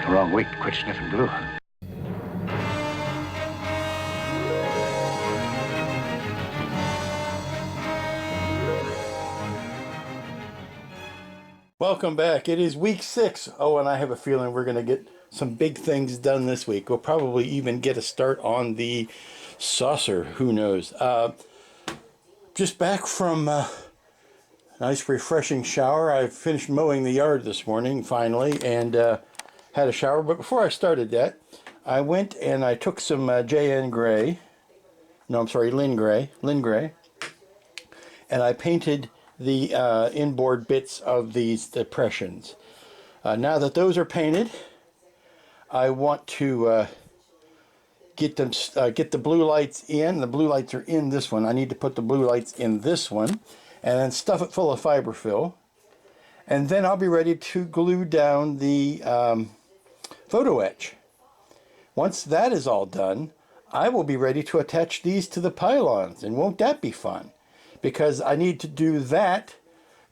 Wrong week to quit sniffing glue. Welcome back. It is week 6. Oh, and I have a feeling we're going to get some big things done this week. We'll probably even get a start on the saucer. Who knows? Just back from a nice refreshing shower. I finished mowing the yard this morning finally and had a shower. But before I started that, I went and I took some JN Gray. No, I'm sorry, Lynn Gray. And I painted the inboard bits of these depressions. Now that those are painted, I want to get the blue lights in. The blue lights are in this one. I need to put the blue lights in this one, and then stuff it full of fiberfill, and then I'll be ready to glue down the photo etch. Once that is all done, I will be ready to attach these to the pylons, and won't that be fun? Because I need to do that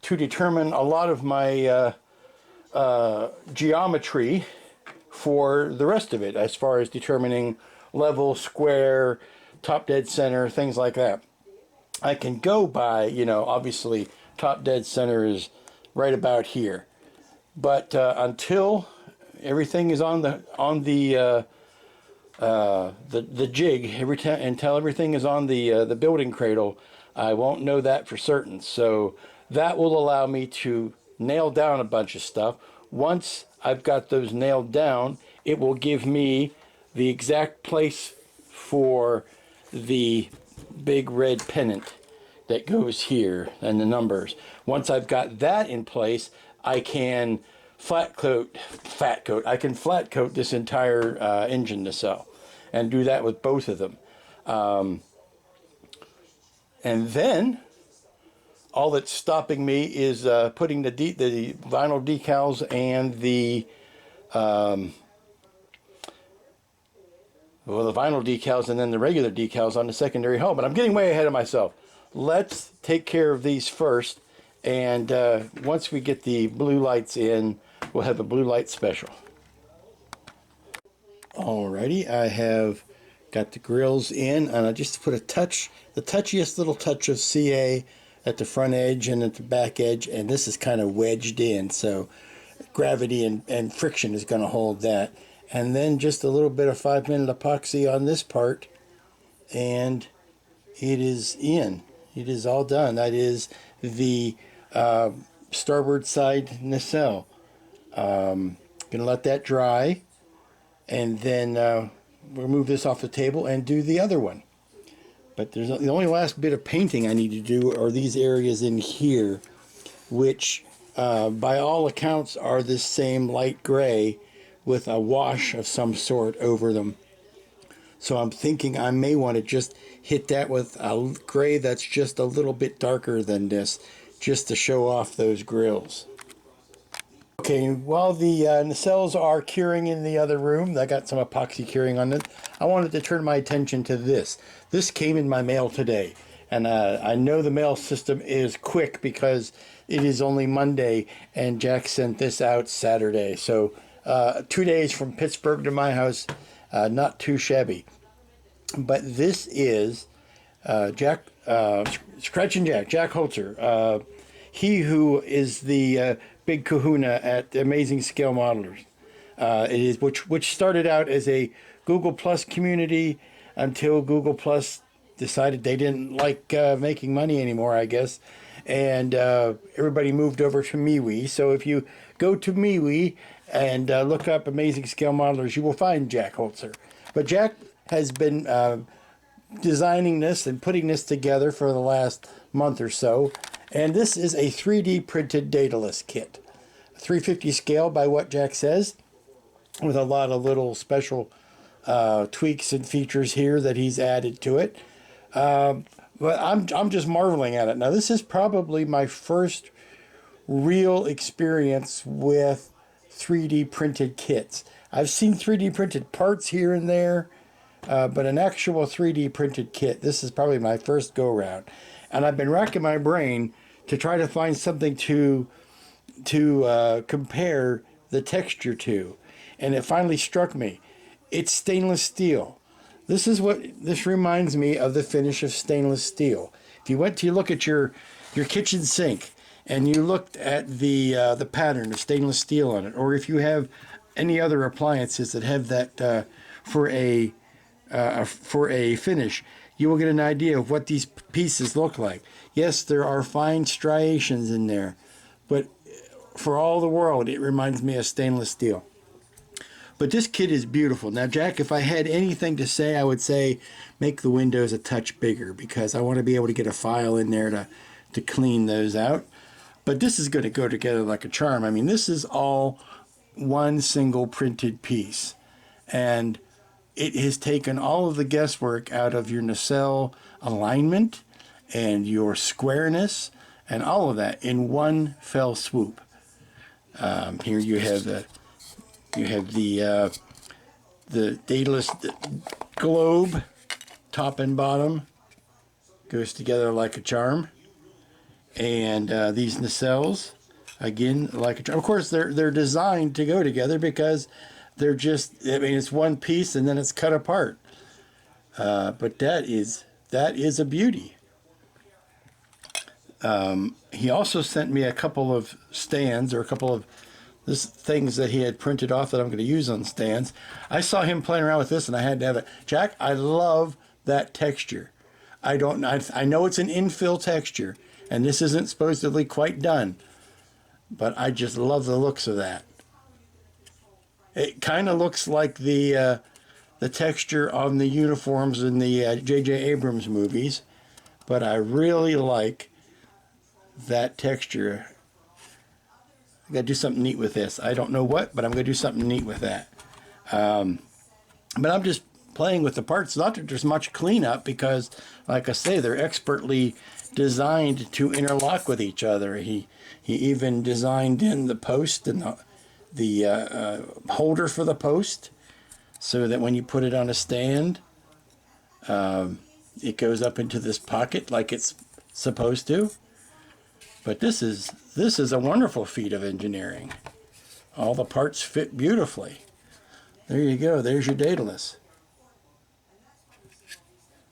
to determine a lot of my geometry for the rest of it, as far as determining level, square, top dead center, things like that. I can go by, obviously top dead center is right about here, but until everything is on the jig, until everything is on the building cradle, I won't know that for certain. So that will allow me to nail down a bunch of stuff. Once I've got those nailed down, it will give me the exact place for the big red pennant that goes here and the numbers. Once I've got that in place, I can flat coat this entire engine nacelle, and do that with both of them. And then all that's stopping me is putting the vinyl decals and the vinyl decals and then the regular decals on the secondary hull. But I'm getting way ahead of myself. Let's take care of these first, and once we get the blue lights in, we'll have a blue light special. Alrighty, I have got the grills in, and I just put the touchiest little touch of CA at the front edge and at the back edge, and this is kind of wedged in, so gravity and friction is going to hold that. And then just a little bit of 5-minute epoxy on this part, and it is in. It is all done. That is the starboard side nacelle. Gonna let that dry, and then remove this off the table and do the other one. But the only last bit of painting I need to do are these areas in here, which by all accounts are this same light gray with a wash of some sort over them. So I'm thinking I may want to just hit that with a gray that's just a little bit darker than this, just to show off those grills. Okay, while the nacelles are curing in the other room, I got some epoxy curing on it, I wanted to turn my attention to this. This came in my mail today, and I know the mail system is quick because it is only Monday, and Jack sent this out Saturday. So 2 days from Pittsburgh to my house, not too shabby. But this is Jack Holzer, he who is the big kahuna at Amazing Scale Modelers. It is which started out as a Google Plus community until Google Plus decided they didn't like making money anymore, I guess, and everybody moved over to MeWe. So if you go to MeWe and look up Amazing Scale Modelers, you will find Jack Holzer. But Jack has been designing this and putting this together for the last month or so. And this is a 3D printed Daedalus kit. 350 scale by what Jack says, with a lot of little special tweaks and features here that he's added to it. But I'm just marveling at it. Now, this is probably my first real experience with 3D printed kits. I've seen 3D printed parts here and there, but an actual 3D printed kit, this is probably my first go-round. And I've been racking my brain to try to find something to compare the texture to. and it finally struck me. It's stainless steel. This reminds me of the finish of stainless steel. If you went to look at your kitchen sink and you looked at the pattern of stainless steel on it, or if you have any other appliances that have that for a finish, you will get an idea of what these pieces look like. Yes, there are fine striations in there, but for all the world, it reminds me of stainless steel. But this kit is beautiful. Now, Jack, if I had anything to say, I would say make the windows a touch bigger, because I want to be able to get a file in there to clean those out. But this is going to go together like a charm. I mean, this is all one single printed piece. And it has taken all of the guesswork out of your nacelle alignment and your squareness and all of that in one fell swoop. Here you have the Daedalus globe, top and bottom, goes together like a charm. And these nacelles, again, like a charm. Of course, they're designed to go together because they're just, I mean, it's one piece and then it's cut apart. But that is a beauty. He also sent me a couple of stands, or a couple of things that he had printed off that I'm going to use on stands. I saw him playing around with this and I had to have it. Jack, I love that texture. I know it's an infill texture and this isn't supposedly quite done, but I just love the looks of that. It kind of looks like the texture on the uniforms in the J.J. Abrams movies, but I really like that texture. I got to do something neat with this. I don't know what, but I'm going to do something neat with that. But I'm just playing with the parts. Not that there's much cleanup, because, like I say, they're expertly designed to interlock with each other. He even designed in the post and the holder for the post, so that when you put it on a stand, it goes up into this pocket like it's supposed to. But this is a wonderful feat of engineering. All the parts fit beautifully. There you go. There's your Daedalus.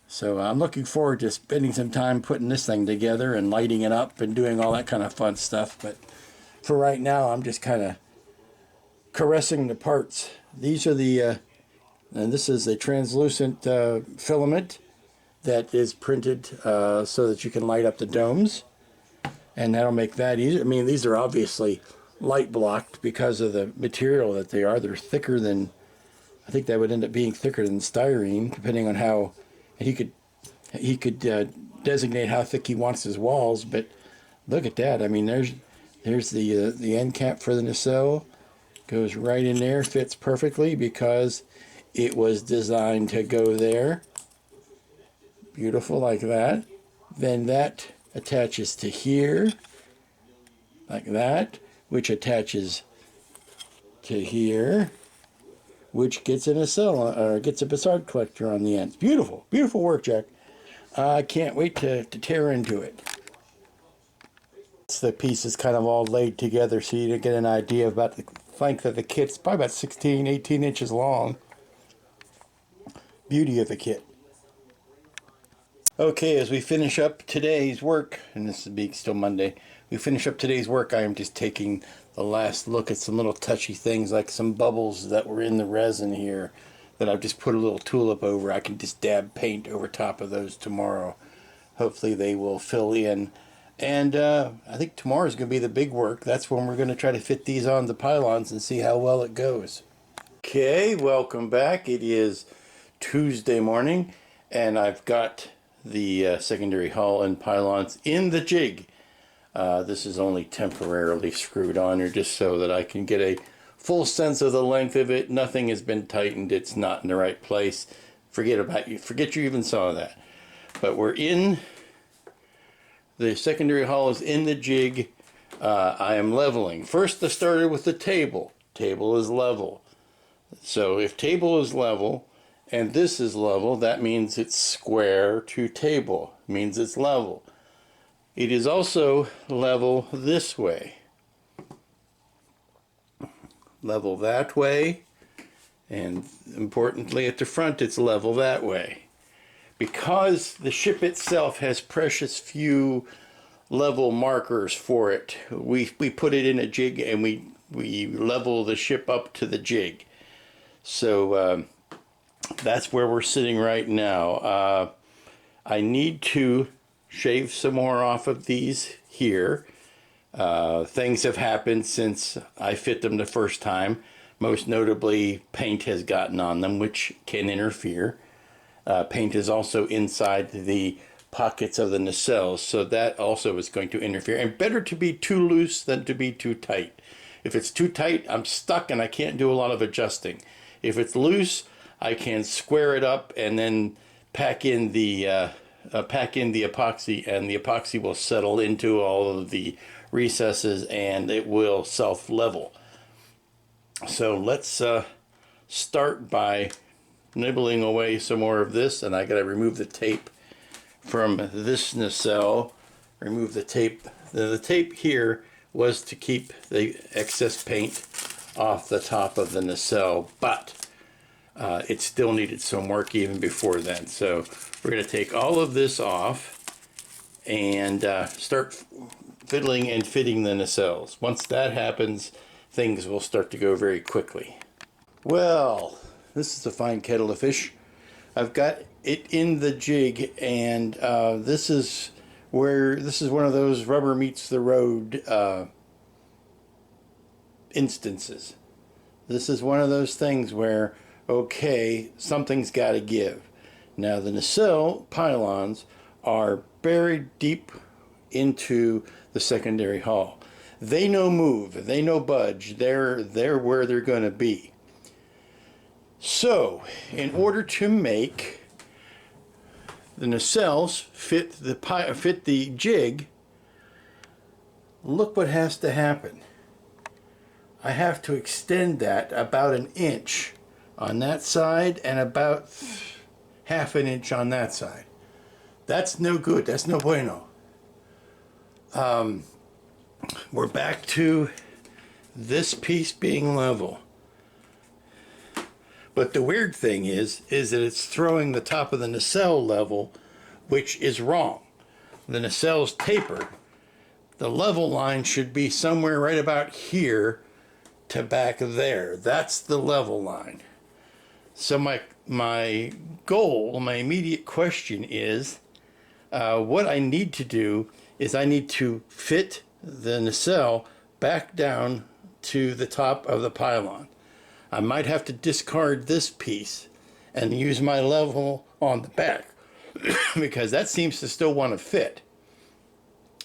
So I'm looking forward to spending some time putting this thing together and lighting it up and doing all that kind of fun stuff. But for right now, I'm just kind of caressing the parts. These are and this is a translucent filament that is printed so that you can light up the domes. And that'll make that easier. I mean, these are obviously light blocked because of the material that they are. They're thicker than, I think that would end up being thicker than styrene, depending on how, he could designate how thick he wants his walls. But look at that. I mean, there's the end cap for the nacelle. Goes right in there, fits perfectly because it was designed to go there. Beautiful, like that. Then that attaches to here, like that, which attaches to here, which gets a nacelle, or gets a Bussard collector on the ends. Beautiful, beautiful work, Jack. I can't wait to tear into it. The piece is kind of all laid together so you get an idea about the length of the kit. It's probably about 16, 18 inches long. Beauty of the kit. Okay, as we finish up today's work, and this will be still Monday, we finish up today's work, I am just taking the last look at some little touchy things, like some bubbles that were in the resin here that I've just put a little tulip over. I can just dab paint over top of those tomorrow. Hopefully they will fill in. And I think tomorrow is going to be the big work. That's when we're going to try to fit these on the pylons and see how well it goes. Okay, welcome back. It is Tuesday morning, and I've got the secondary hull and pylons in the jig. This is only temporarily screwed on here just so that I can get a full sense of the length of it. Nothing has been tightened. It's not in the right place. Forget you even saw that. But we're in. The secondary hull is in the jig. I am leveling. First I started with the table. Table is level. So if table is level and this is level, that means it's square to table. It means it's level. It is also level this way. Level that way And importantly, at the front, it's level that way. Because the ship itself has precious few level markers for it, we put it in a jig and we level the ship up to the jig. So that's where we're sitting right now. I need to shave some more off of these here. Things have happened since I fit them the first time. Most notably, paint has gotten on them, which can interfere. Paint is also inside the pockets of the nacelles, so that also is going to interfere. And better to be too loose than to be too tight. If it's too tight, I'm stuck and I can't do a lot of adjusting. If it's loose, I can square it up and then pack in the epoxy, and the epoxy will settle into all of the recesses and it will self-level. So let's start by nibbling away some more of this, and I gotta remove the tape from this nacelle. Remove the tape. The tape here was to keep the excess paint off the top of the nacelle, but it still needed some work even before then. So we're gonna take all of this off and start fiddling and fitting the nacelles. Once that happens, things will start to go very quickly. Well, this is a fine kettle of fish. I've got it in the jig, and this is one of those rubber meets the road instances. This is one of those things where, okay, something's got to give. Now the nacelle pylons are buried deep into the secondary hull. They no move, they no budge, they're where they're going to be. So, in order to make the nacelles fit the jig, look what has to happen. I have to extend that about an inch on that side and about half an inch on that side. That's no good, that's no bueno. We're back to this piece being level. But the weird thing is that it's throwing the top of the nacelle level, which is wrong. The nacelle's tapered. The level line should be somewhere right about here to back there. That's the level line. So my goal, my immediate question is, what I need to do is I need to fit the nacelle back down to the top of the pylon. I might have to discard this piece and use my level on the back because that seems to still want to fit.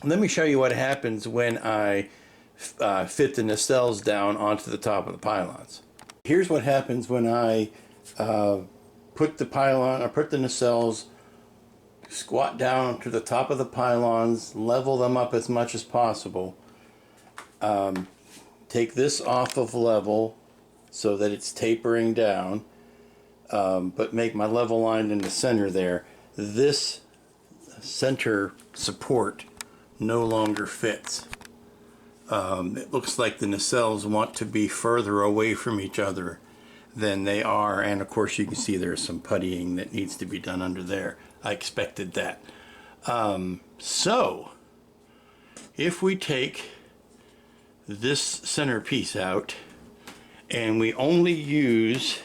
Let me show you what happens when I fit the nacelles down onto the top of the pylons. Here's what happens when I put the nacelles, squat down to the top of the pylons, level them up as much as possible, take this off of level so that it's tapering down, but make my level line in the center there. This center support no longer fits. It looks like the nacelles want to be further away from each other than they are, and of course you can see there's some puttying that needs to be done under there. I expected that. So if we take this center piece out and we only use,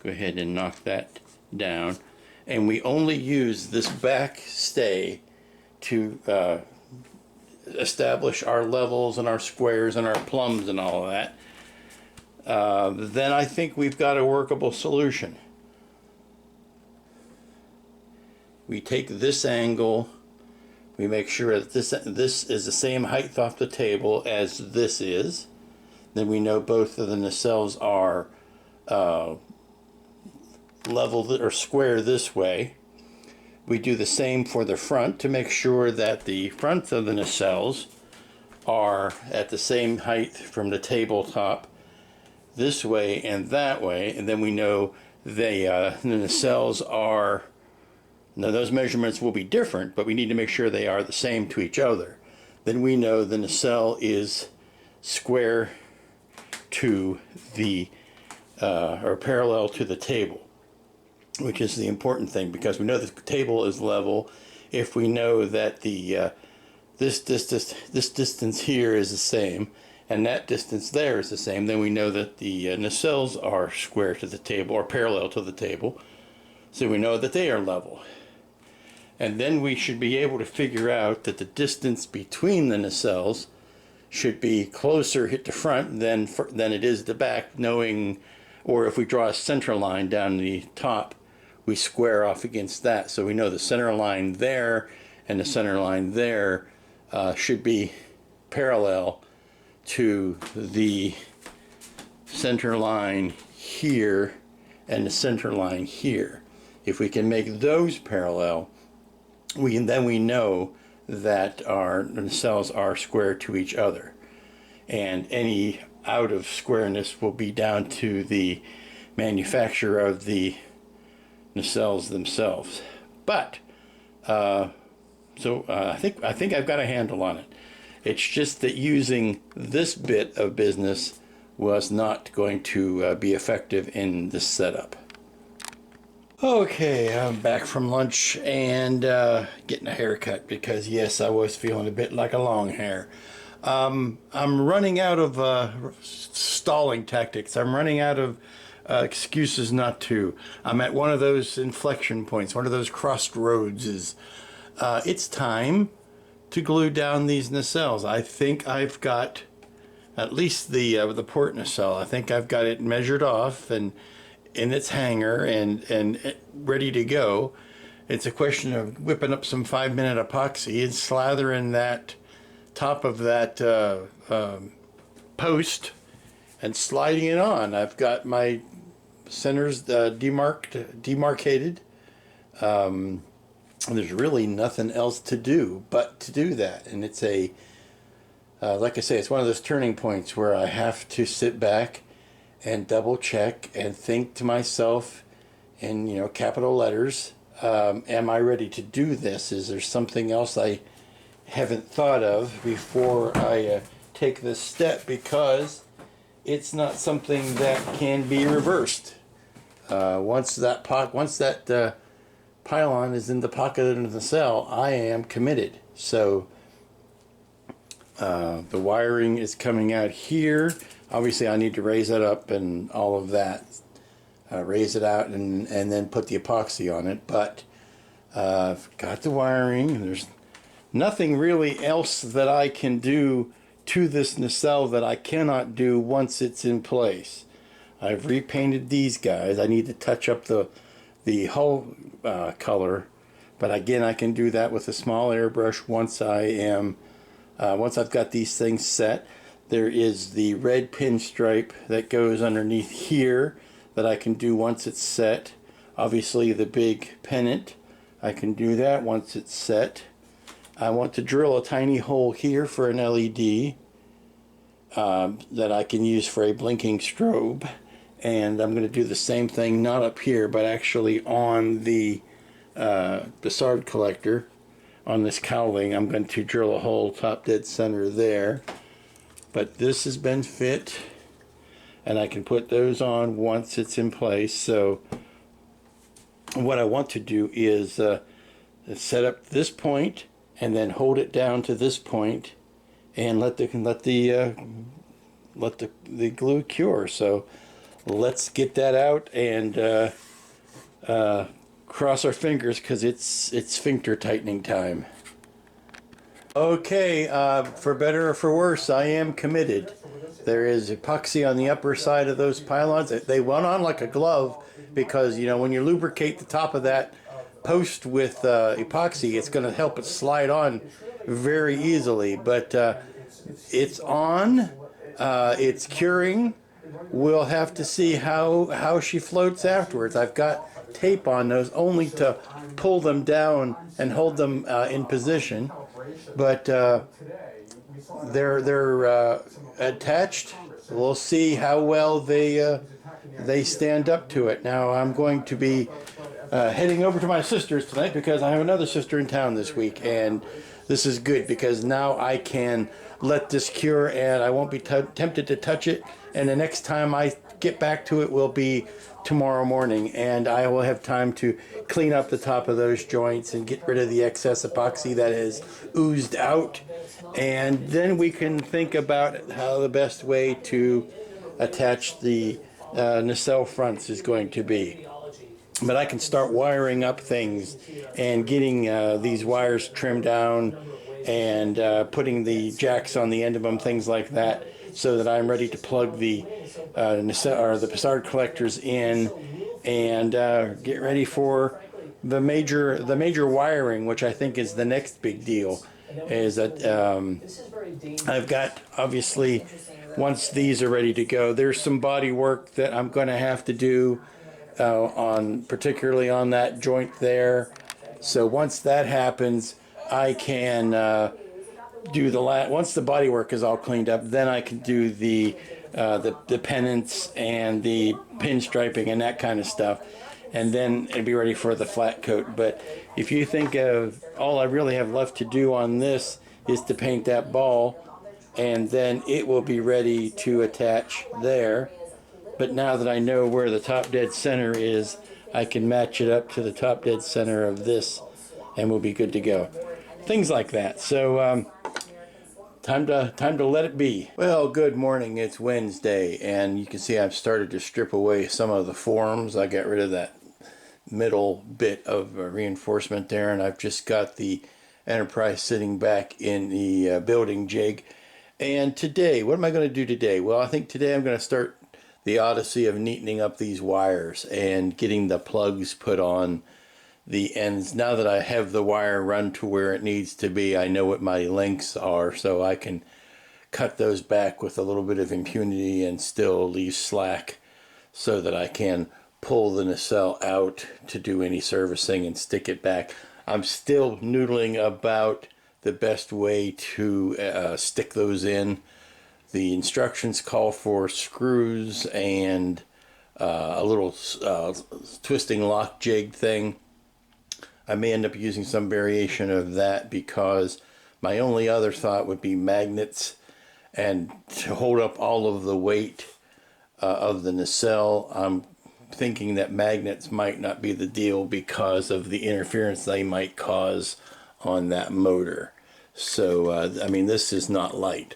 go ahead and knock that down, and we only use this back stay to establish our levels and our squares and our plumbs and all of that, then I think we've got a workable solution. We take this angle, we make sure that this is the same height off the table as this is. Then we know both of the nacelles are level or square this way. We do the same for the front to make sure that the front of the nacelles are at the same height from the tabletop this way and that way, and then we know the nacelles are, now those measurements will be different, but we need to make sure they are the same to each other. Then we know the nacelle is square to the or parallel to the table, which is the important thing, because we know the table is level. If we know that the this distance here is the same and that distance there is the same, then we know that the nacelles are square to the table or parallel to the table, so we know that they are level. And then we should be able to figure out that the distance between the nacelles should be closer at the front than it is at the back, knowing, or if we draw a center line down the top, we square off against that. So we know the center line there and the center line there should be parallel to the center line here and the center line here. If we can make those parallel, then we know that our nacelles are square to each other, and any out of squareness will be down to the manufacturer of the nacelles themselves. But I think I've got a handle on it. It's just that using this bit of business was not going to be effective in this setup. Okay, I'm back from lunch and getting a haircut, because yes, I was feeling a bit like a long hair. I'm running out of stalling tactics. I'm running out of excuses not to. I'm at one of those inflection points, one of those crossroads. It's time to glue down these nacelles. I think I've got at least the port nacelle. I think I've got it measured off and in its hanger and ready to go. It's a question of whipping up some 5-minute epoxy and slathering that top of that post and sliding it on. I've got my centers demarcated. There's really nothing else to do but to do that, and it's like I say, it's one of those turning points where I have to sit back and double check and think to myself in capital letters, am I ready to do this? Is there something else I haven't thought of before I take this step? Because it's not something that can be reversed. Once that pylon is in the pocket of the nacelle, I am committed. So the wiring is coming out here. Obviously I need to raise it up and all of that, raise it out and then put the epoxy on it. But I've got the wiring. There's nothing really else that I can do to this nacelle that I cannot do once it's in place. I've repainted these guys. I need to touch up the hull color, but again, I can do that with a small airbrush once I've got these things set. There is the red pinstripe that goes underneath here that I can do once it's set. Obviously the big pennant, I can do that once it's set. I want to drill a tiny hole here for an LED that I can use for a blinking strobe. And I'm going to do the same thing, not up here, but actually on the Bussard collector, on this cowling. I'm going to drill a hole top dead center there. But this has been fit, and I can put those on once it's in place. So what I want to do is set up this point and then hold it down to this point and let the glue cure. So let's get that out and cross our fingers, because it's sphincter tightening time. Okay, for better or for worse, I am committed. There is epoxy on the upper side of those pylons. They went on like a glove, because when you lubricate the top of that post with epoxy, it's going to help it slide on very easily. But it's on, it's curing. We'll have to see how she floats afterwards. I've got tape on those only to pull them down and hold them in position, but they're attached. We'll see how well they stand up to it. Now I'm going to be heading over to my sister's tonight, because I have another sister in town this week, and this is good because now I can let this cure and I won't be tempted to touch it. And the next time I get back to it will be tomorrow morning, and I will have time to clean up the top of those joints and get rid of the excess epoxy that has oozed out. And then we can think about how the best way to attach the nacelle fronts is going to be. But I can start wiring up things and getting these wires trimmed down and putting the jacks on the end of them, things like that, so that I'm ready to plug the Bussard collectors in and get ready for the major wiring, which I think is the next big deal. Is that I've got, obviously, once these are ready to go, there's some body work that I'm going to have to do particularly on that joint there. So once that happens, I can do once the body work is all cleaned up, then I can do the pennants and the pinstriping and that kind of stuff, and then it'd be ready for the flat coat. But if you think of all I really have left to do on this is to paint that ball, and then it will be ready to attach there. But now that I know where the top dead center is, I can match it up to the top dead center of this, and we'll be good to go. Things like that. So time to let it be. Well, good morning. It's Wednesday, and you can see I've started to strip away some of the forms. I got rid of that middle bit of reinforcement there, and I've just got the Enterprise sitting back in the building jig. And today, what am I going to do today? Well, I think today I'm going to start the odyssey of neatening up these wires and getting the plugs put on the ends. Now that I have the wire run to where it needs to be, I know what my lengths are, so I can cut those back with a little bit of impunity and still leave slack so that I can pull the nacelle out to do any servicing and stick it back. I'm still noodling about the best way to stick those in. The instructions call for screws and a little twisting lock jig thing. I may end up using some variation of that because my only other thought would be magnets, and to hold up all of the weight of the nacelle, I'm thinking that magnets might not be the deal because of the interference they might cause on that motor. So I mean, this is not light,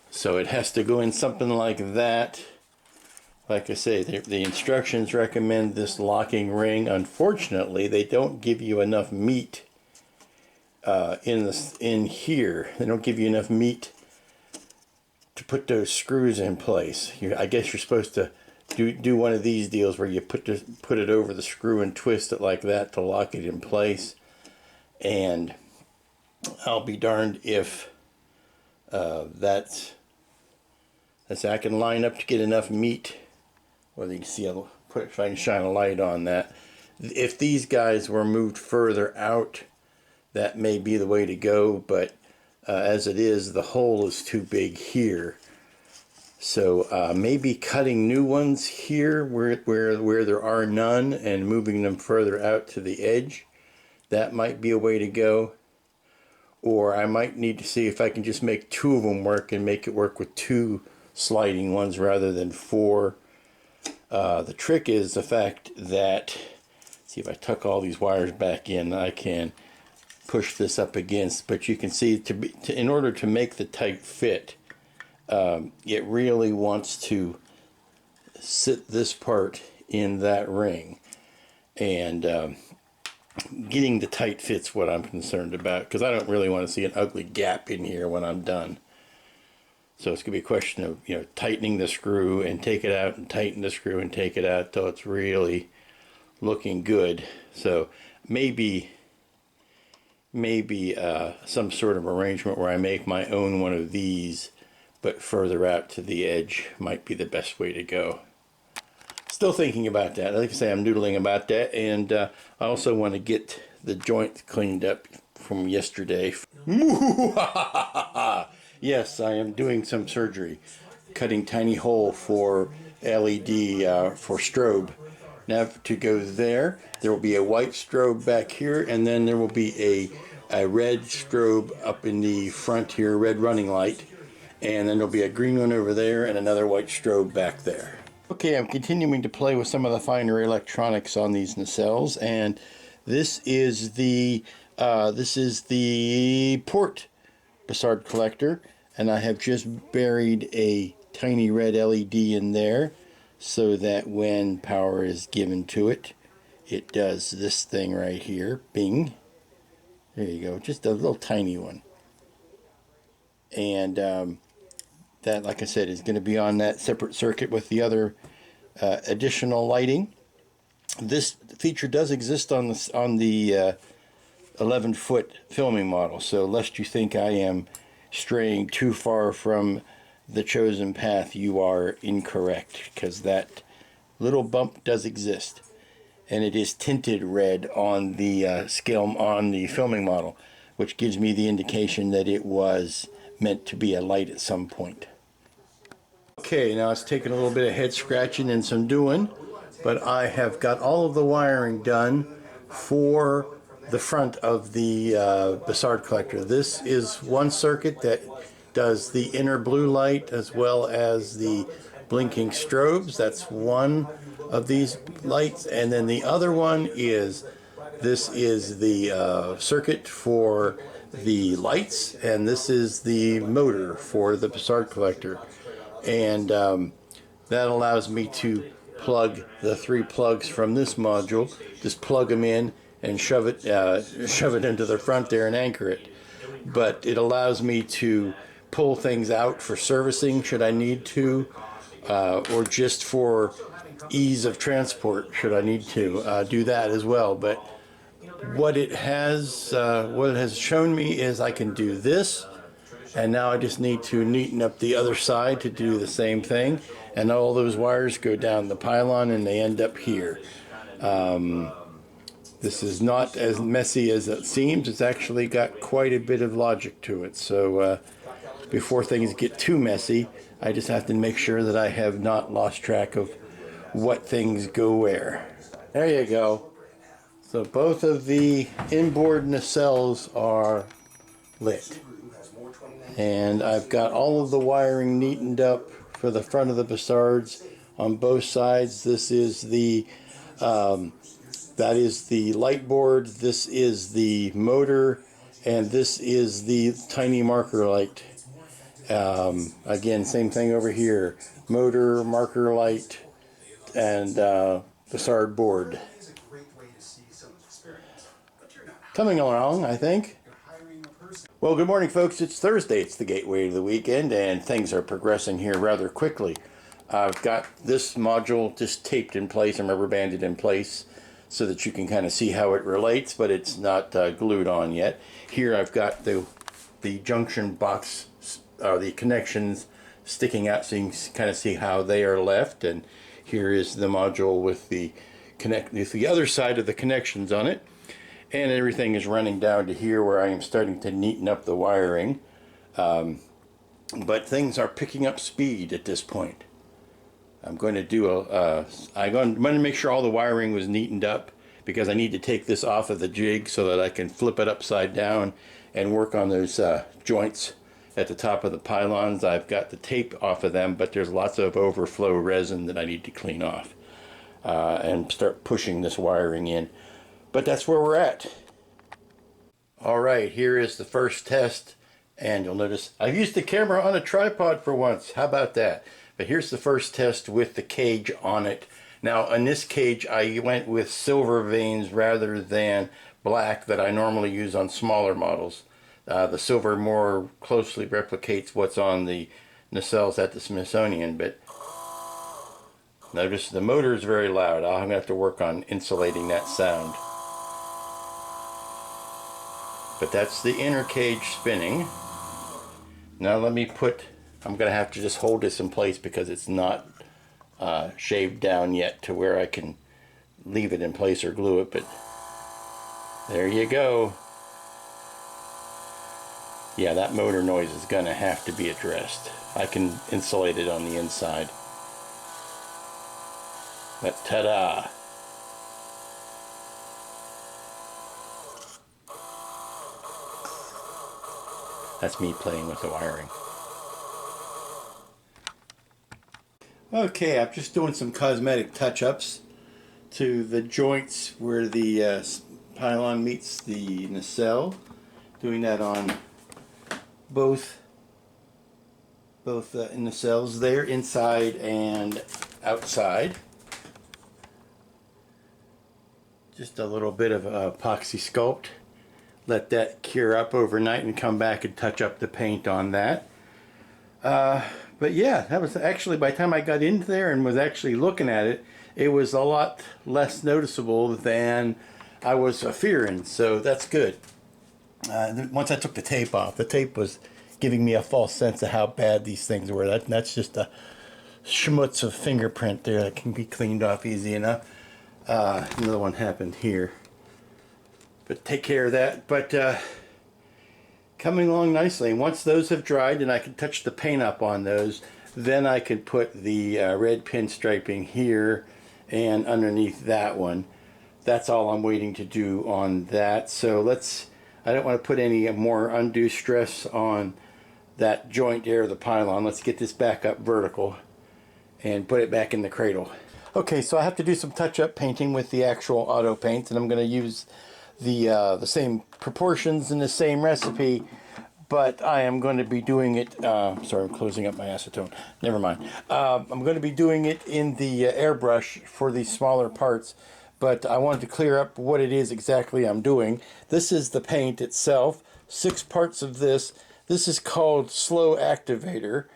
so it has to go in something like that. Like I say, the instructions recommend this locking ring. Unfortunately, they don't give you enough meat in here. They don't give you enough meat to put those screws in place. I guess you're supposed to do one of these deals where you put it over the screw and twist it like that to lock it in place. And I'll be darned if I can line up to get enough meat. Whether you can see, I'll if I can shine a light on that. If these guys were moved further out, that may be the way to go, but as it is, the hole is too big here. So maybe cutting new ones here where there are none and moving them further out to the edge, that might be a way to go. Or I might need to see if I can just make two of them work and make it work with two sliding ones rather than four. The trick is the fact that, see if I tuck all these wires back in, I can push this up against, but you can see in order to make the tight fit, it really wants to sit this part in that ring, and getting the tight fit's what I'm concerned about, because I don't really want to see an ugly gap in here when I'm done. So it's going to be a question of, tightening the screw and take it out and tighten the screw and take it out till it's really looking good. So maybe some sort of arrangement where I make my own one of these, but further out to the edge might be the best way to go. Still thinking about that. Like I say, I'm noodling about that, and I also want to get the joint cleaned up from yesterday. Yes, I am doing some surgery, cutting tiny hole for LED for strobe. Now to go there will be a white strobe back here, and then there will be a a red strobe up in the front here, red running light, and then there'll be a green one over there and another white strobe back there. Okay, I'm continuing to play with some of the finer electronics on these nacelles, and this is the port Bussard collector, and I have just buried a tiny red LED in there so that when power is given to it, it does this thing right here, bing. There you go, just a little tiny one. And that, like I said, is going to be on that separate circuit with the other additional lighting. This feature does exist on the 11-foot filming model, so lest you think I am straying too far from the chosen path, you are incorrect, because that little bump does exist, and it is tinted red on the scale on the filming model, which gives me the indication that it was meant to be a light at some point. Okay, now it's taken a little bit of head scratching and some doing, but I have got all of the wiring done for the front of the Bussard collector. This is one circuit that does the inner blue light as well as the blinking strobes. That's one of these lights, and then the other one is, this is the circuit for the lights, and this is the motor for the Bussard collector. And that allows me to plug the 3 plugs from this module, just plug them in and shove it into the front there and anchor it. But it allows me to pull things out for servicing should I need to, or just for ease of transport should I need to do that as well. But what it has shown me is I can do this, and now I just need to neaten up the other side to do the same thing, and all those wires go down the pylon and they end up here. This is not as messy as it seems. It's actually got quite a bit of logic to it, so before things get too messy, I just have to make sure that I have not lost track of what things go where. There you go. So both of the inboard nacelles are lit. And I've got all of the wiring neatened up for the front of the Bussards on both sides. This is the that is the light board, this is the motor, and this is the tiny marker light. Again, same thing over here. Motor, marker light, and Bussard board. Coming along, I think. Well, good morning, folks. It's Thursday. It's the gateway to the weekend, and things are progressing here rather quickly. I've got this module just taped in place and rubber banded in place so that you can kind of see how it relates, but it's not glued on yet. Here I've got the junction box, the connections sticking out so you can kind of see how they are left, and here is the module with the other side of the connections on it. And everything is running down to here where I am starting to neaten up the wiring. But things are picking up speed at this point. I'm going to do I'm going to make sure all the wiring was neatened up, because I need to take this off of the jig so that I can flip it upside down and work on those joints at the top of the pylons. I've got the tape off of them, but there's lots of overflow resin that I need to clean off and start pushing this wiring in. But that's where we're at. Alright, here is the first test, and you'll notice I've used the camera on a tripod for once. How about that? But here's the first test with the cage on it. Now, on this cage I went with silver veins rather than black that I normally use on smaller models. The silver more closely replicates what's on the nacelles at the Smithsonian, but notice the motor is very loud. I'm going to have to work on insulating that sound. But that's the inner cage spinning. Now let me I'm going to have to just hold this in place because it's not shaved down yet to where I can leave it in place or glue it, but there you go. Yeah, that motor noise is going to have to be addressed. I can insulate it on the inside. But ta-da! That's me playing with the wiring. Okay, I'm just doing some cosmetic touch-ups to the joints where the pylon meets the nacelle. Doing that on both nacelles there, inside and outside. Just a little bit of epoxy sculpt. Let that cure up overnight and come back and touch up the paint on that. But yeah, that was actually, by the time I got into there and was actually looking at it, it was a lot less noticeable than I was fearing, so that's good. Once I took the tape off, the tape was giving me a false sense of how bad these things were. That's just a schmutz of fingerprint there that can be cleaned off easy enough. Another one happened here. But take care of that. But coming along nicely. Once those have dried and I can touch the paint up on those, then I could put the red pin striping here and underneath that one. That's all I'm waiting to do on that. So I don't want to put any more undue stress on that joint there of the pylon. Let's get this back up vertical and put it back in the cradle. Okay, so I have to do some touch-up painting with the actual auto paint, and I'm going to use the same proportions and the same recipe, but I am going to be doing it, sorry, I'm closing up my acetone, never mind. I'm going to be doing it in the airbrush for these smaller parts, but I wanted to clear up what it is exactly I'm doing. This is the paint itself, 6 parts of this. This is called slow activator.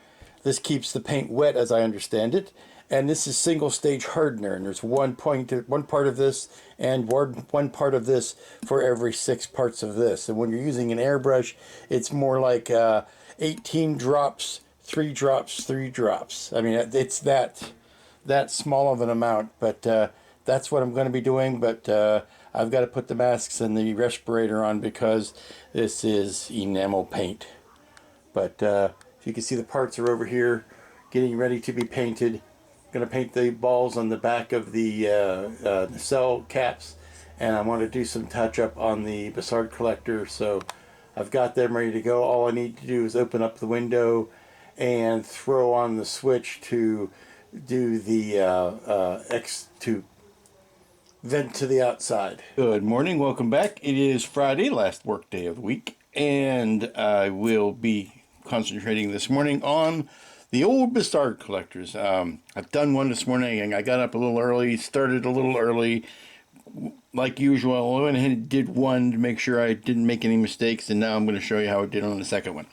This keeps the paint wet, as I understand it. And this is single stage hardener, and there's one part of this and one part of this for every 6 parts of this. And when you're using an airbrush, it's more like 18 drops, 3 drops, 3 drops. I mean, it's that small of an amount, but that's what I'm going to be doing. But I've got to put the masks and the respirator on because this is enamel paint. But if you can see, the parts are over here getting ready to be painted. Going to paint the balls on the back of the nacelle caps, and I want to do some touch up on the Bussard collector, so I've got them ready to go. All I need to do is open up the window and throw on the switch to do the to vent to the outside. Good morning, welcome back. It is Friday, last work day of the week, and I will be concentrating this morning on the old Bussard collectors. I've done one this morning, and I got up a little early, started a little early, like usual. I went ahead and did one to make sure I didn't make any mistakes, and now I'm going to show you how I did on the second one.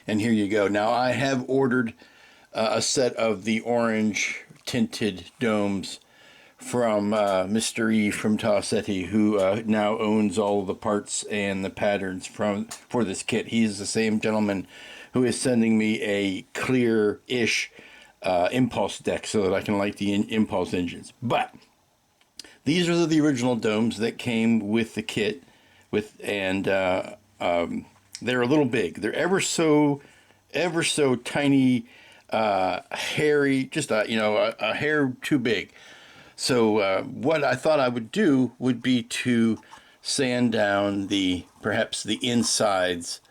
And here you go. Now, I have ordered a set of the orange tinted domes from Mr. E from Tassetti, who now owns all of the parts and the patterns for this kit. He's the same gentleman who is sending me a clear-ish impulse deck so that I can light the impulse engines. But these are the original domes that came with the kit, and they're a little big. They're ever so tiny, hairy, just a hair too big. So what I thought I would do would be to sand down perhaps the insides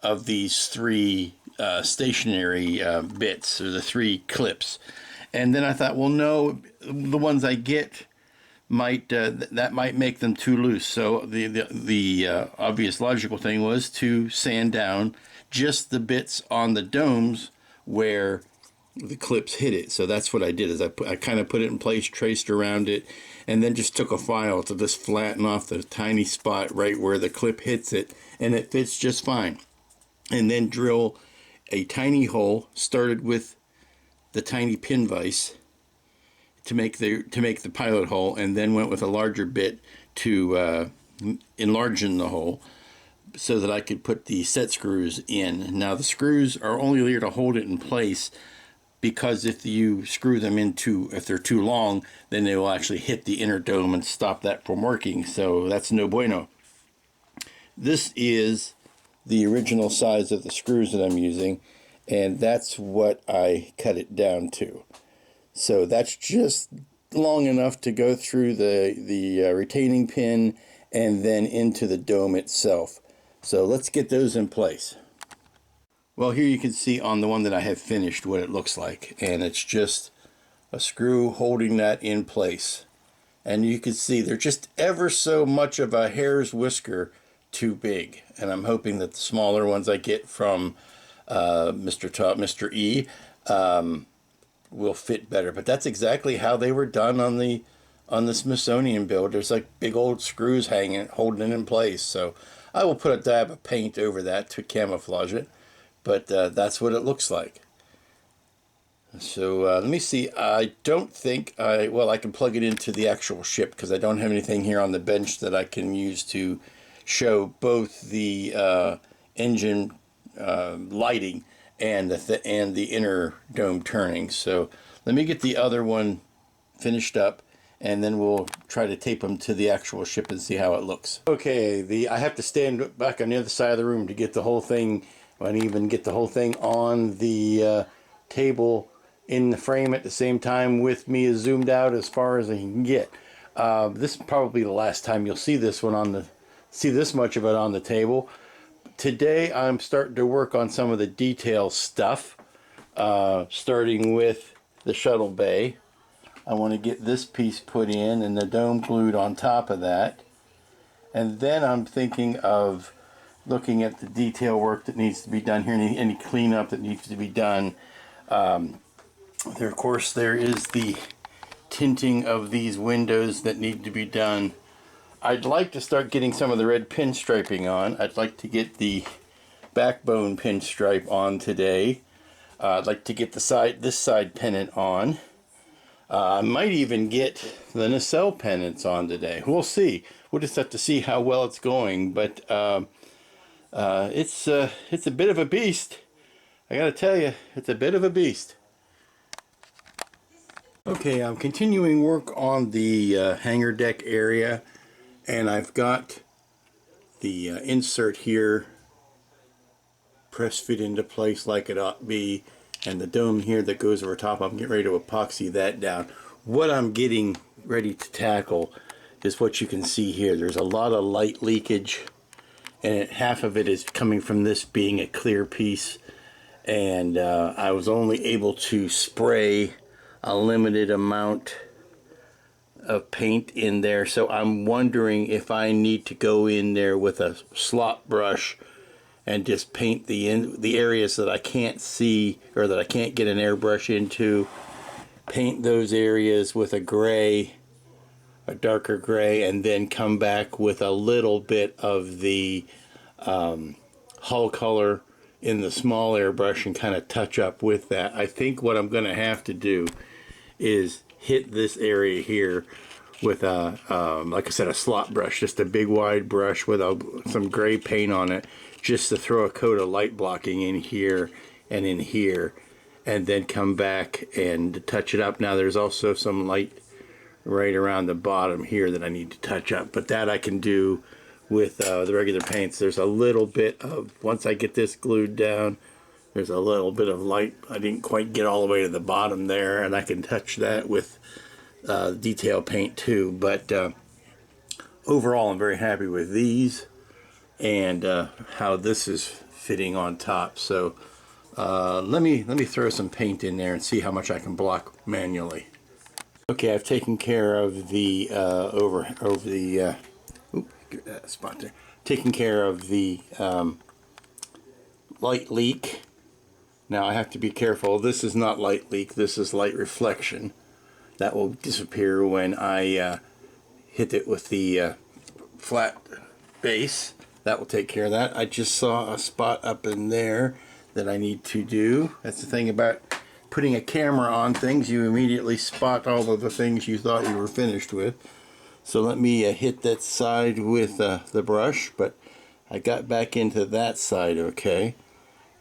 of these 3 stationary bits, or the 3 clips. And then I thought, well, no, the ones I get might that might make them too loose. So the obvious logical thing was to sand down just the bits on the domes where the clips hit it. So that's what I did, is I kind of put it in place, traced around it, and then just took a file to just flatten off the tiny spot right where the clip hits it, and it fits just fine. And then drill a tiny hole, started with the tiny pin vise to make the pilot hole, and then went with a larger bit to enlarge the hole so that I could put the set screws in. Now the screws are only there to hold it in place, because if you screw them if they're too long, then they will actually hit the inner dome and stop that from working. So that's no bueno. This is the original size of the screws that I'm using, and that's what I cut it down to. So that's just long enough to go through the retaining pin and then into the dome itself. So let's get those in place. Well, here you can see on the one that I have finished what it looks like, and it's just a screw holding that in place. And you can see they're just ever so much of a hair's whisker too big, and I'm hoping that the smaller ones I get from Mr. E will fit better. But that's exactly how they were done on the Smithsonian build. There's like big old screws hanging, holding it in place. So I will put a dab of paint over that to camouflage it, but that's what it looks like. So let me see. I don't think I can plug it into the actual ship because I don't have anything here on the bench that I can use to show both the engine lighting and the inner dome turning. So let me get the other one finished up, and then we'll try to tape them to the actual ship and see how it looks. Okay, I have to stand back on the other side of the room to get the whole thing, and even get the whole thing on the table in the frame at the same time with me as zoomed out as far as I can get. This is probably the last time you'll see this one see this much of it on the table. Today I'm starting to work on some of the detail stuff, starting with the shuttle bay. I want to get this piece put in and the dome glued on top of that. And then I'm thinking of looking at the detail work that needs to be done here, any cleanup that needs to be done. Of course, there is the tinting of these windows that need to be done. I'd like to start getting some of the red pinstriping on. I'd like to get the backbone pinstripe on today. I'd like to get this side pennant on. I might even get the nacelle pennants on today. We'll see. We'll just have to see how well it's going. But it's a bit of a beast. I gotta tell you, it's a bit of a beast. Okay, I'm continuing work on the hangar deck area, and I've got the insert here press fit into place like it ought to be, and the dome here that goes over top, I'm getting ready to epoxy that down. What I'm getting ready to tackle is what you can see here. There's a lot of light leakage, and half of it is coming from this being a clear piece, and I was only able to spray a limited amount of paint in there, so I'm wondering if I need to go in there with a slop brush and just paint the areas that I can't see or that I can't get an airbrush into. Paint those areas with a gray, a darker gray, and then come back with a little bit of the hull color in the small airbrush and kind of touch up with that. I think what I'm going to have to do is hit this area here with a like I said, a slop brush, just a big wide brush with some gray paint on it, just to throw a coat of light blocking in here and in here, and then come back and touch it up. Now there's also some light right around the bottom here that I need to touch up, but that I can do with the regular paints. There's a little bit of, once I get this glued down, there's a little bit of light. I didn't quite get all the way to the bottom there, and I can touch that with detail paint too. But overall, I'm very happy with these and how this is fitting on top. So let me throw some paint in there and see how much I can block manually. Okay, I've taken care of the spot there. Taking care of the light leak. Now I have to be careful. This is not light leak. This is light reflection. That will disappear when I hit it with the flat base. That will take care of that. I just saw a spot up in there that I need to do. That's the thing about putting a camera on things. You immediately spot all of the things you thought you were finished with. So let me hit that side with the brush, but I got back into that side okay,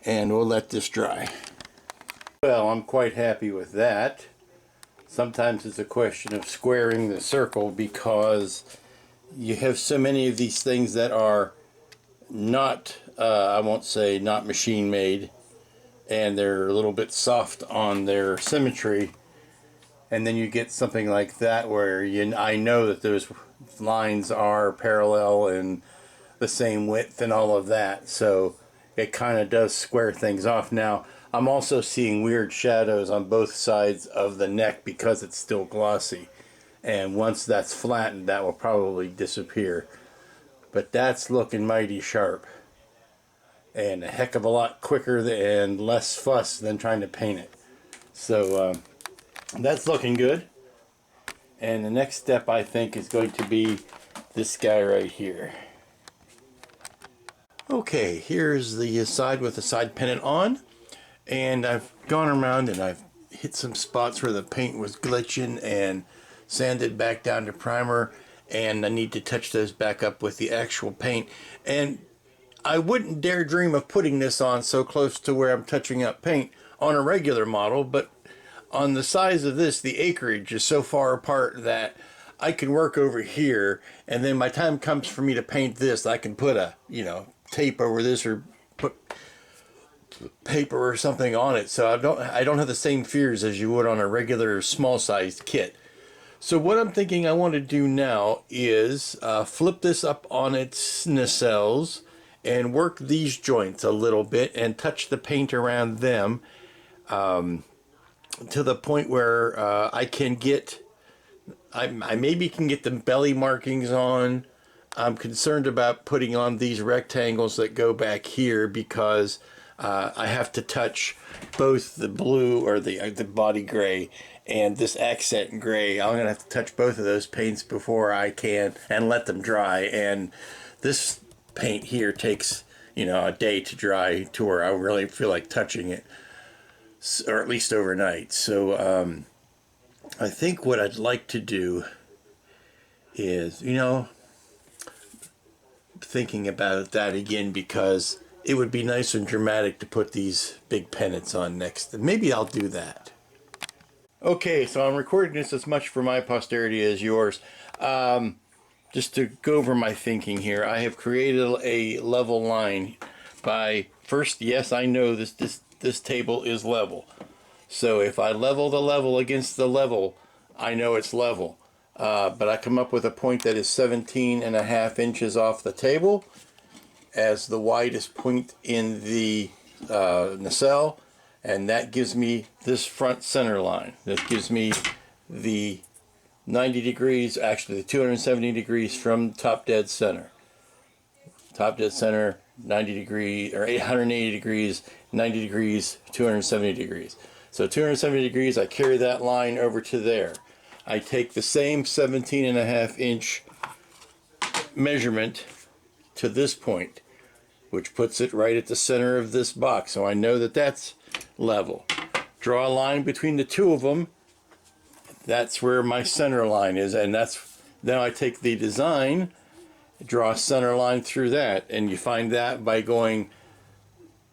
and we'll let this dry. Well, I'm quite happy with that. Sometimes it's a question of squaring the circle because you have so many of these things that are not, I won't say not machine made, and they're a little bit soft on their symmetry, and then you get something like that where I know that those lines are parallel and the same width and all of that, so it kind of does square things off. Now, I'm also seeing weird shadows on both sides of the neck because it's still glossy. And once that's flattened, that will probably disappear. But that's looking mighty sharp. And a heck of a lot quicker and less fuss than trying to paint it. So that's looking good. And the next step, I think, is going to be this guy right here. Okay, here's the side with the side pennant on. And I've gone around and I've hit some spots where the paint was glitching and sanded back down to primer. And I need to touch those back up with the actual paint. And I wouldn't dare dream of putting this on so close to where I'm touching up paint on a regular model, but on the size of this, the acreage is so far apart that I can work over here, and then by the time comes for me to paint this, I can put a, tape over this or put paper or something on it. So I don't have the same fears as you would on a regular small sized kit. So what I'm thinking I want to do now is flip this up on its nacelles and work these joints a little bit and touch the paint around them to the point where I can get, I maybe can get the belly markings on. I'm concerned about putting on these rectangles that go back here because I have to touch both the blue or the body gray and this accent gray. I'm going to have to touch both of those paints before I can and let them dry. And this paint here takes, a day to dry to where I really feel like touching it, or at least overnight. So I think what I'd like to do is, thinking about that again, because it would be nice and dramatic to put these big pennants on next, and maybe I'll do that. Okay, so I'm recording this as much for my posterity as yours. Just to go over my thinking here, I have created a level line by first, yes, I know this table is level. So if I level the level against the level, I know it's level. But I come up with a point that is 17.5 inches off the table as the widest point in the nacelle, and that gives me this front center line. That gives me the 90 degrees, actually the 270 degrees from top dead center. Top dead center, 90 degrees, or 180 degrees, 90 degrees, 270 degrees. So 270 degrees, I carry that line over to there. I take the same 17.5 inch measurement to this point, which puts it right at the center of this box. So I know that that's level. Draw a line between the two of them. That's where my center line is, and then I take the design, draw a center line through that, and you find that by going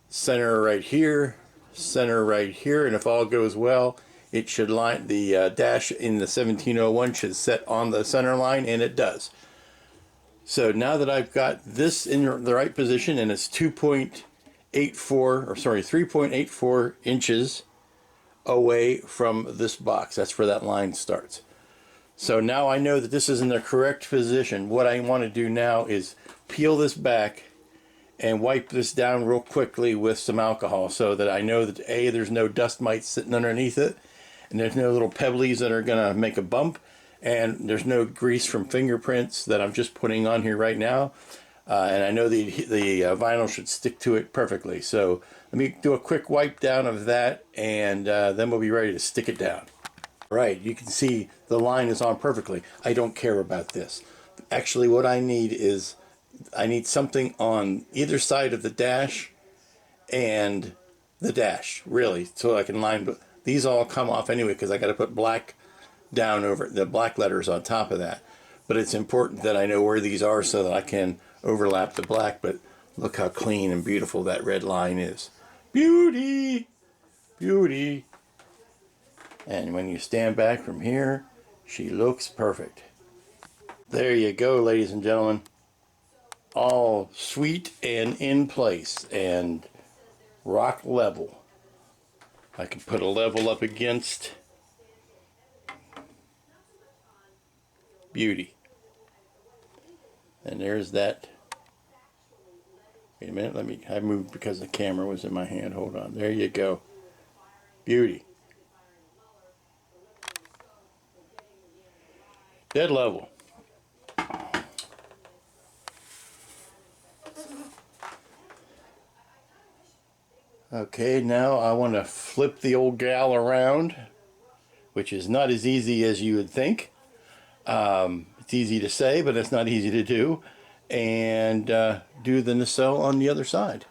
center right here, and if all goes well, it should line, the dash in the 1701 should set on the center line, and it does. So now that I've got this in the right position, and it's 3.84 inches away from this box. That's where that line starts. So now I know that this is in the correct position. What I want to do now is peel this back and wipe this down real quickly with some alcohol so that I know that there's no dust mites sitting underneath it, and there's no little pebblies that are gonna make a bump, and there's no grease from fingerprints that I'm just putting on here right now. And I know the vinyl should stick to it perfectly. So let me do a quick wipe down of that, and then we'll be ready to stick it down. Right, you can see the line is on perfectly. I don't care about this. Actually, what I need is, I need something on either side of the dash and the dash, really, so I can line. These all come off anyway because I got to put black down over the black letters on top of that. But it's important that I know where these are so that I can overlap the black. But look how clean and beautiful that red line is. Beauty! Beauty! And when you stand back from here, she looks perfect. There you go, ladies and gentlemen. All sweet and in place and rock level. I can put a level up against. Beauty. And there's that Wait a minute, I moved because the camera was in my hand. Hold on. There you go. Beauty. Dead level. Okay, now I want to flip the old gal around, which is not as easy as you would think. It's easy to say, but it's not easy to do. And do the nacelle on the other side.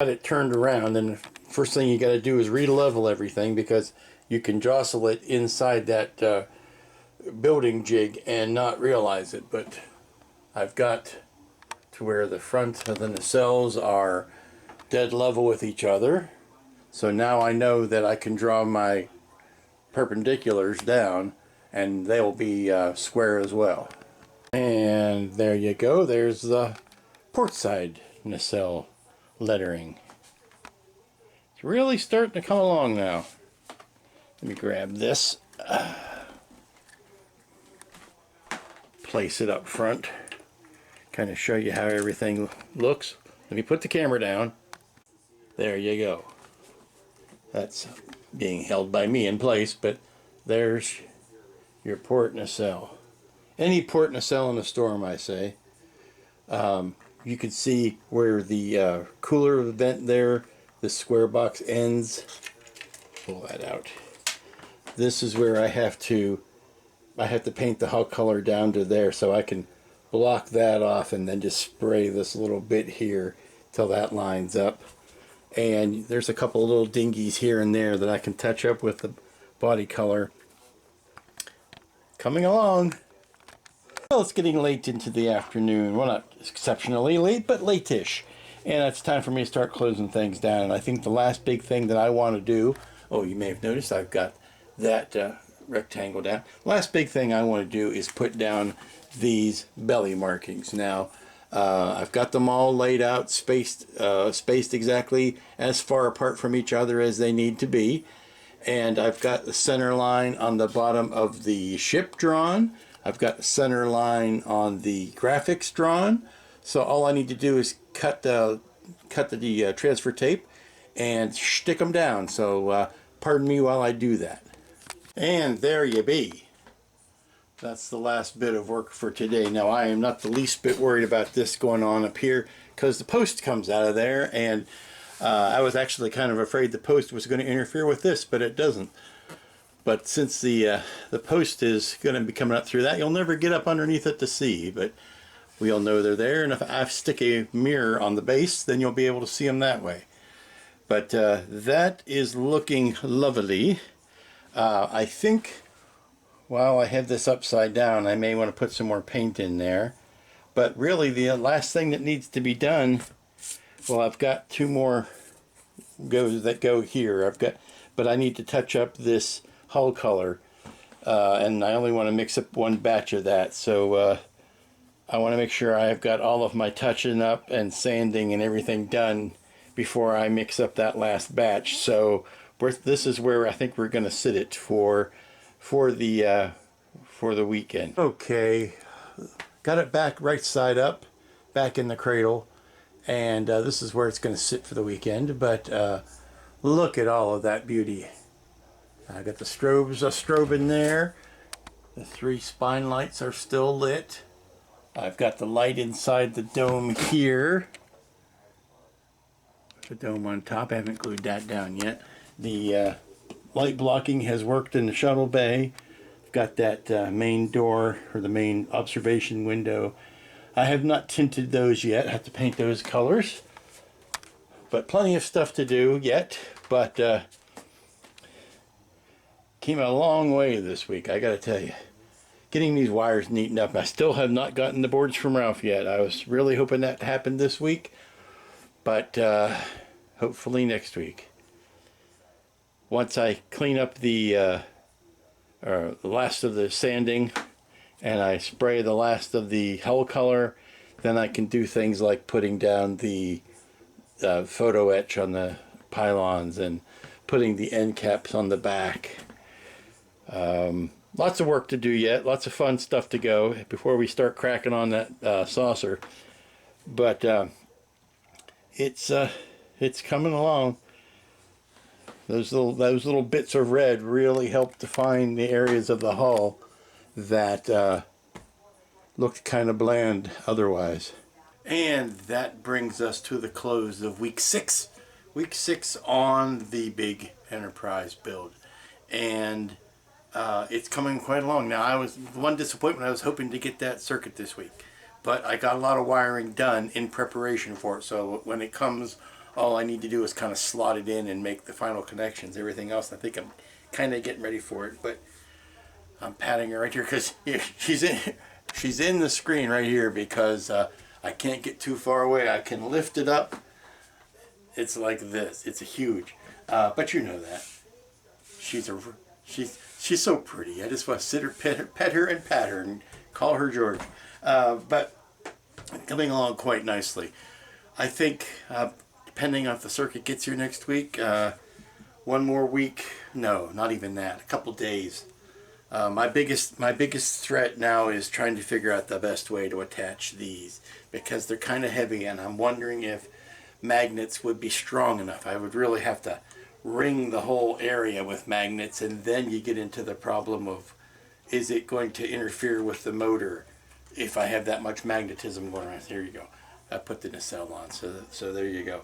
Got it turned around, and the first thing you got to do is re-level everything, because you can jostle it inside that building jig and not realize it. But I've got to where the front of the nacelles are dead level with each other. So now I know that I can draw my perpendiculars down and they'll be square as well. And there you go. There's the port side nacelle lettering. It's really starting to come along now. Let me grab this. Place it up front. Kind of show you how everything looks. Let me put the camera down. There you go. That's being held by me in place, but there's your port nacelle. Any port nacelle in the storm, I say. You can see where the cooler vent there, the square box ends. Pull that out. This is where I have to paint the hull color down to there, so I can block that off and then just spray this little bit here till that lines up. And there's a couple of little dingies here and there that I can touch up with the body color. Coming along. Well, it's getting late into the afternoon. Well, not exceptionally late, but late-ish. And it's time for me to start closing things down. And I think the last big thing that I want to do, oh, you may have noticed I've got that rectangle down. Last big thing I want to do is put down these belly markings. Now, I've got them all laid out, spaced exactly as far apart from each other as they need to be. And I've got the center line on the bottom of the ship drawn. I've got the center line on the graphics drawn. So all I need to do is cut the transfer tape and stick them down. So pardon me while I do that. And there you be. That's the last bit of work for today. Now, I am not the least bit worried about this going on up here, because the post comes out of there, and I was actually kind of afraid the post was going to interfere with this, but it doesn't. But since the post is going to be coming up through that, you'll never get up underneath it to see, but we all know they're there. And if I stick a mirror on the base, then you'll be able to see them that way. But that is looking lovely. I think while I have this upside down, I may want to put some more paint in there. But really, the last thing that needs to be done, well, I've got two more that go here. But I need to touch up this hull color, and I only want to mix up one batch of that. So I want to make sure I've got all of my touching up and sanding and everything done before I mix up that last batch. So this is where I think we're going to sit it for the weekend. Okay, got it back right side up, back in the cradle, and this is where it's going to sit for the weekend. But look at all of that beauty. I got the strobe in there. The 3 spine lights are still lit. I've got the light inside the dome here. The dome on top, I haven't glued that down yet. The light blocking has worked in the shuttle bay. I've got that main door, or the main observation window. I have not tinted those yet. I have to paint those colors. But plenty of stuff to do yet. But came a long way this week, I gotta tell you. Getting these wires neatened up. I still have not gotten the boards from Ralph yet. I was really hoping that happened this week. But hopefully next week. Once I clean up the last of the sanding and I spray the last of the hull color, then I can do things like putting down the photo etch on the pylons and putting the end caps on the back. Lots of work to do yet, lots of fun stuff to go before we start cracking on that saucer. But it's coming along. Those little bits of red really help define the areas of the hull that looked kind of bland otherwise. And that brings us to the close of week 6. Week 6 on the big Enterprise build. And it's coming quite along. Now, I was one disappointment. I was hoping to get that circuit this week. But I got a lot of wiring done in preparation for it. So when it comes, all I need to do is kind of slot it in and make the final connections. Everything else, I think I'm kind of getting ready for it. But I'm patting her right here because she's in the screen right here because I can't get too far away. I can lift it up. It's like this. It's huge. But you know that. She's so pretty. I just want to sit her, pet her, and pat her, and call her George. But coming along quite nicely. I think, depending on if the circuit gets here next week, one more week. No, not even that. A couple days. My biggest threat now is trying to figure out the best way to attach these because they're kind of heavy, and I'm wondering if magnets would be strong enough. I would really have to ring the whole area with magnets, and then you get into the problem of, is it going to interfere with the motor if I have that much magnetism going around? Here you go. I put the nacelle on, so there you go.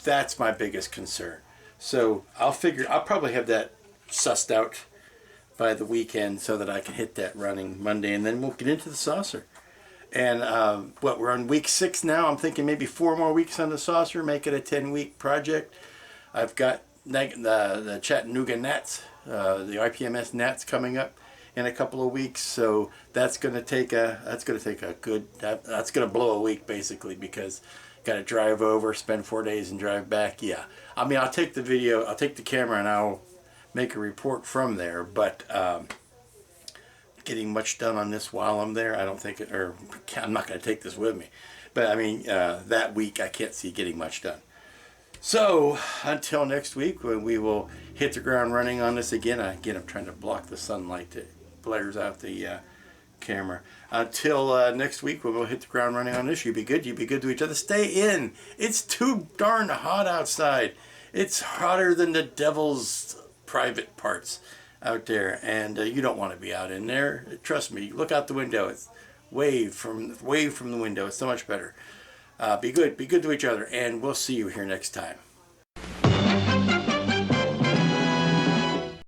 That's my biggest concern. So I'll probably have that sussed out by the weekend so that I can hit that running Monday, and then we'll get into the saucer. And we're on week 6 now. I'm thinking maybe 4 more weeks on the saucer, make it a 10-week project. I've got the Chattanooga Nats, the IPMS Nats coming up in a couple of weeks, so that's going to take a good, that's going to blow a week basically, because got to drive over, spend 4 days, and drive back. Yeah, I mean, I'll take the camera, and I'll make a report from there, but getting much done on this while I'm there, I don't think I'm not going to take this with me, but I mean, that week I can't see getting much done. So until next week, when we will hit the ground running on this again. I'm trying to block the sunlight that blares out the camera. Until next week, when we'll hit the ground running on this, you be good to each other. Stay in. It's too darn hot outside. It's hotter than the devil's private parts out there, and you don't want to be out in there. Trust me. Look out the window. It's wave from the window. It's so much better. Be good to each other, and we'll see you here next time.